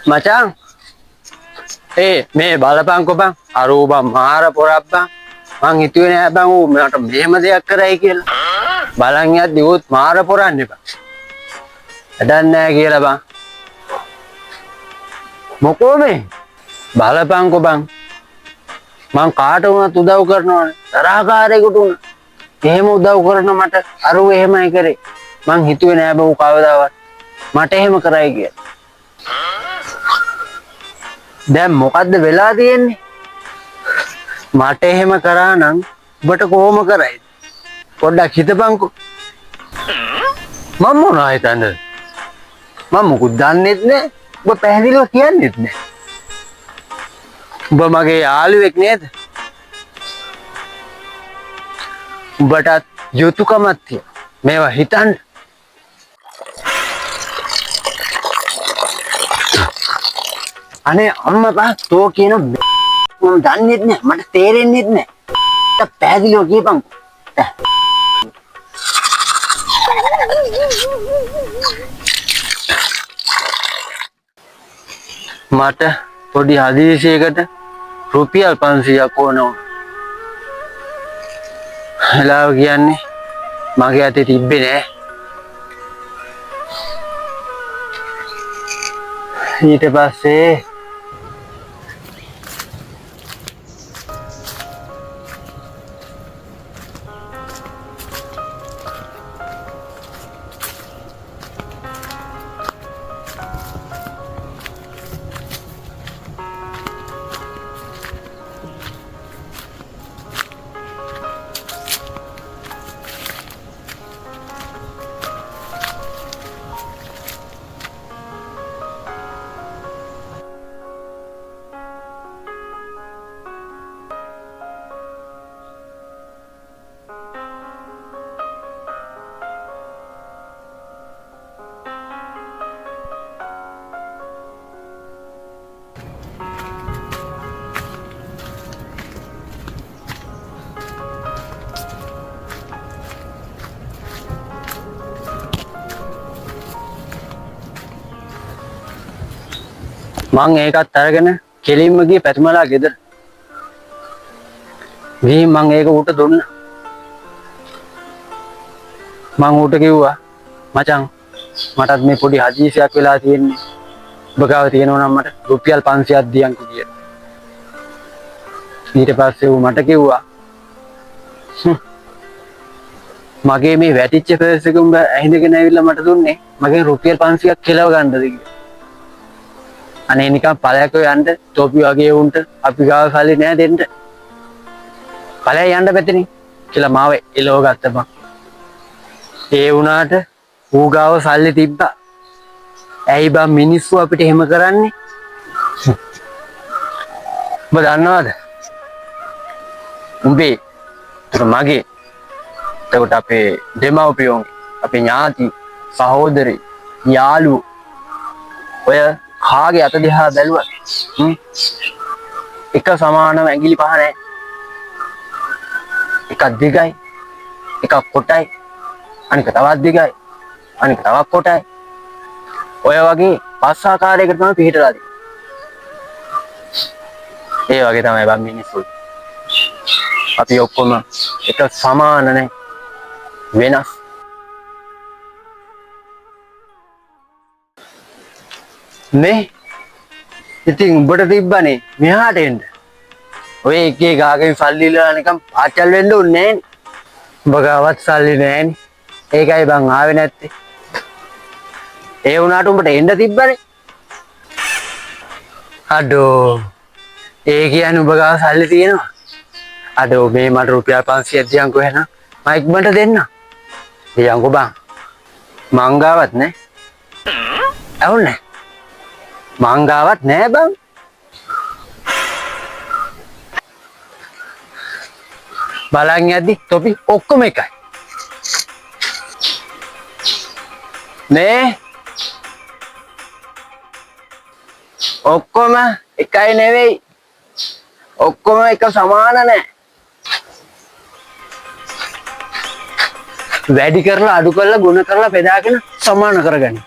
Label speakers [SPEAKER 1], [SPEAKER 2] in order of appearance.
[SPEAKER 1] Macang, මේ බලපංකෝ බං අර ඌ බං මාර පොරක් බං මං හිතුවේ නෑ බං ඌ මට මෙහෙම දෙයක් කරයි කියලා බලන් යද්දි ඌත් මාර පොරන්නේ බං වැඩක් නෑ කියලා බං මොකෝ මේ බලපංකෝ බං මං කාට වුණත් උදව් කරනවනේ තරහකාරයෙකුට උන එහෙම උදව් කරන මට අර ඌ එහෙමයි කරේ මං හිතුවේ නෑ බං ඌ කවදාවත් මට එහෙම කරයි කියලා දැන් මොකද්ද වෙලා තියෙන්නේ මට එහෙම කරා නම් ඔබට කොහොම කරයිද පොඩ්ඩක් හිතපන්කෝ මම මොනවා හිතන්නද මම මොකුත් දන්නෙත් නෑ ඔබ පැහැදිලිව කියන්නෙත් නෑ ඔබ මගේ යාළුවෙක් නේද ඔබටත් යුතුයකමක් තියෙනවා මේවා හිතන්න අනේ අම්මා බා තෝ කියන මම දන්නෙත් නෑ මට තේරෙන්නෙත් නෑ ත පැහැදිලිව කියපන් මට පොඩි හදිසියකට රුපියල් 500ක් ඕන හලාව කියන්නේ මගේ අතේ තිබ්බේ නෑ ඊට පස්සේ මං ඒකත් අරගෙන කෙලින්ම ගියේ පැතුමලා ගෙදර. ගිහින් මං ඒක ඌට දුන්නා. මං ඌට කිව්වා මචං මටත් මේ පොඩි හදිසියක් වෙලා තියෙන්නේ. ඔබ ගාව තියෙනවා නම් මට රුපියල් 500ක් දියන්කෝ කියලා. ඊට පස්සේ ඌ මට කිව්වා මගේ මේ වැටිච්ච පර්ස් එක උඹ ඇහිඳගෙන ඇවිල්ලා මට දුන්නේ මගෙන් රුපියල් 500ක් කෙලව ගන්නද කියලා. අනේ නිකන් ඵලයක් යන්න තෝපි වගේ උන්ට අපි ගාව සල්ලි නෑ දෙන්න. ඵලය යන්න පැත්තනේ කියලා මාව එලව ගත්තා බං. ඒ වුණාට ඌ ගාව සල්ලි තිබ්බා. ඇයි බං මිනිස්සු අපිට එහෙම කරන්නේ? ඔබ දන්නවද? උඹේ මගේ එතකොට අපේ දෙමව්පියෝ අපේ ඥාති සහෝදරි යාළුවෝ ඔය කාගේ අත දිහා බැලුවත් එක සමානම ඇඟිලි පහ නැහැ. එකක් දිගයි, එකක් කොටයි, අනික තවත් දිගයි, අනික තවත් කොටයි. ඔය වගේ පස් ආකාරයකට තමයි පිටලා තියෙන්නේ. ඒ වගේ තමයි බම් මිනිස්සු. අපි ඔක්කොම එක සමාන නැහැ. වෙනස්. නේ ඉතින් උඹට තිබ්බනේ මෙහාට එන්න. ඔය එකේ ගාගෙන සල්ලි ඉල්ලලා නිකන් පාචල් වෙන්න ඕනේ නෑනේ. උඹ ගාවත් සල්ලි නෑනේ. ඒකයි බං ආවේ නැත්තේ. ඒ වුණාට උඹට එන්න තිබ්බනේ. අඩෝ. ඒ කියන්නේ උඹ ගාව සල්ලි තියෙනවා. අඩෝ මේ මට රුපියල් 500ක් දියන්කෝ එහෙනම් මම ඉක්මනට දෙන්න. දියන්කෝ බං. මං ගාවත් නෑ. ඇහුන්නේ මංගාවත් නෑ බං. බලන් යද්දි තොපි ඔක්කොම එකයි. නේ ඔක්කොම එකයි නෙවෙයි. ඔක්කොම එක සමාන නෑ. වැඩි කරලා අඩු කරලා ගුණ කරලා බෙදාගෙන සමාන කරගන්න.